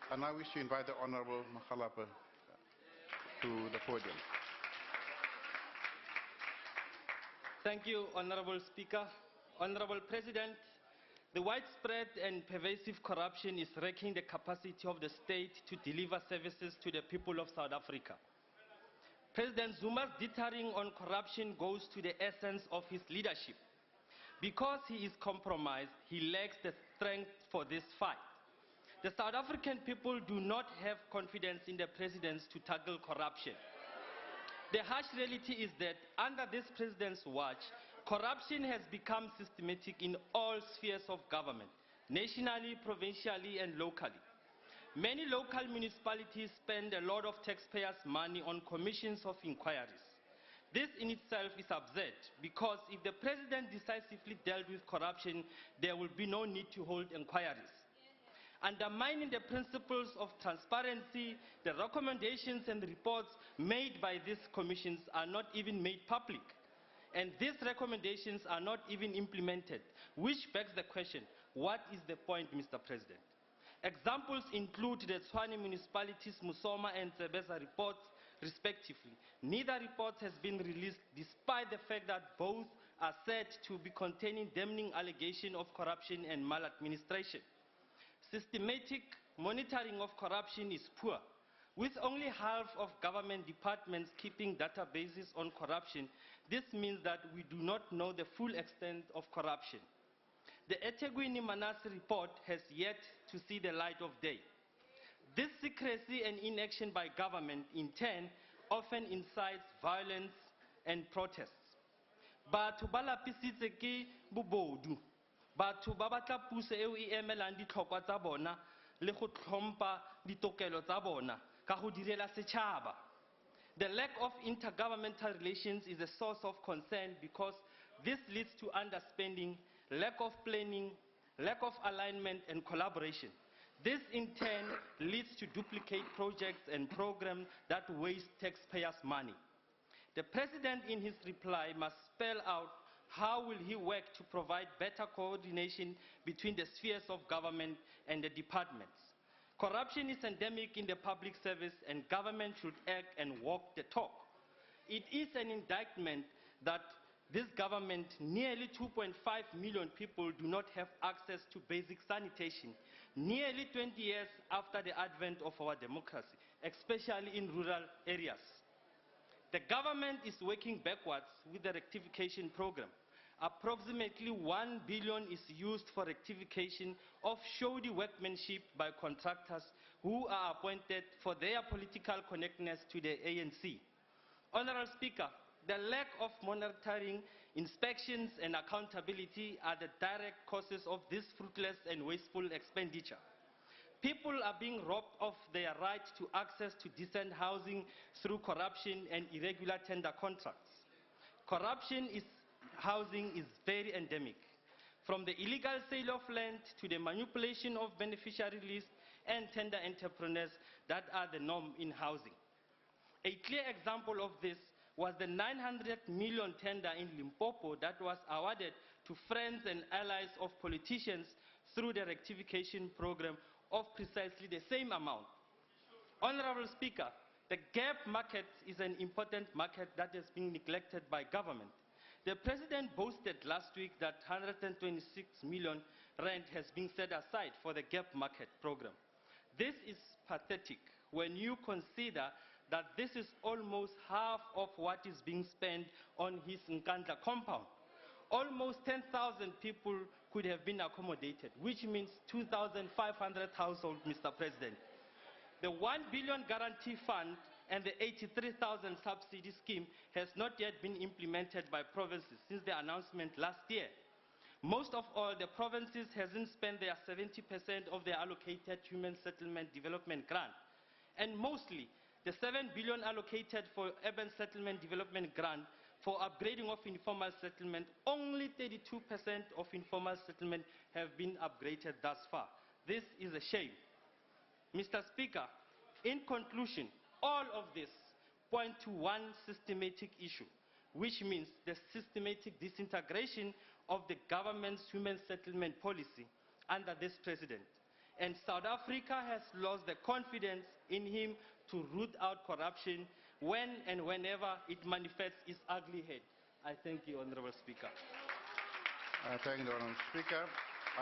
I now wish to invite the Honorable Mokgalapa to the podium. Thank you, Honorable Speaker. Honorable President, the widespread and pervasive corruption is wrecking the capacity of the state to deliver services to the people of South Africa. President Zuma's deterring on corruption goes to the essence of his leadership. Because he is compromised, he lacks the strength for this fight. The South African people do not have confidence in the president to tackle corruption. The harsh reality is that under this president's watch, corruption has become systematic in all spheres of government, nationally, provincially, and locally. Many local municipalities spend a lot of taxpayers' money on commissions of inquiries. This in itself is absurd because if the president decisively dealt with corruption, there will be no need to hold inquiries. Undermining the principles of transparency, the recommendations and reports made by these commissions are not even made public. And these recommendations are not even implemented, which begs the question, what is the point, Mr. President? Examples include the Tshwane municipalities' Musoma and Tsebeza reports, respectively. Neither report has been released despite the fact that both are said to be containing damning allegations of corruption and maladministration. Systematic monitoring of corruption is poor. With only half of government departments keeping databases on corruption, this means that we do not know the full extent of corruption. The eThekwini Manase report has yet to see the light of day. This secrecy and inaction by government, in turn, often incites violence and protests. Batho ba lapisitse ke bobodu. Batho ba batla puso eo e emelang ditlhokwa tsa bona le go tlhompha ditokelo tsa bona ka go direla setšhaba. The lack of intergovernmental relations is a source of concern because this leads to underspending, lack of planning, lack of alignment and collaboration. This in turn leads to duplicate projects and programs that waste taxpayers' money. The President in his reply must spell out how will he work to provide better coordination between the spheres of government and the departments. Corruption is endemic in the public service and government should act and walk the talk. It is an indictment that this government, nearly 2.5 million people do not have access to basic sanitation, nearly 20 years after the advent of our democracy, especially in rural areas. The government is working backwards with the rectification program. Approximately 1 billion is used for rectification of shoddy workmanship by contractors who are appointed for their political connectedness to the ANC. Honorable Speaker, the lack of monitoring, inspections and accountability are the direct causes of this fruitless and wasteful expenditure. People are being robbed of their right to access to decent housing through corruption and irregular tender contracts. Corruption in housing is very endemic, from the illegal sale of land to the manipulation of beneficiary lists and tender entrepreneurs that are the norm in housing. A clear example of this was the 900 million tender in Limpopo that was awarded to friends and allies of politicians through the rectification program of precisely the same amount. Honorable Speaker, the gap market is an important market that has been neglected by government. The President boasted last week that 126 million rand has been set aside for the gap market program. This is pathetic when you consider that this is almost half of what is being spent on his Nkandla compound. Almost 10,000 people could have been accommodated, which means 2,500 households, Mr. President. The 1 billion guarantee fund and the 83,000 subsidy scheme has not yet been implemented by provinces since the announcement last year. Most of all, the provinces hasn't spent their 70% of their allocated human settlement development grant. And mostly, the 7 billion allocated for urban settlement development grant for upgrading of informal settlement, only 32% of informal settlement have been upgraded thus far. This is a shame. Mr. Speaker, in conclusion, all of this point to one systematic issue, which means the systematic disintegration of the government's human settlement policy under this president. and South Africa has lost the confidence in him to root out corruption when and whenever it manifests its ugly head. I thank you, Honorable Speaker. I thank the Honourable Speaker.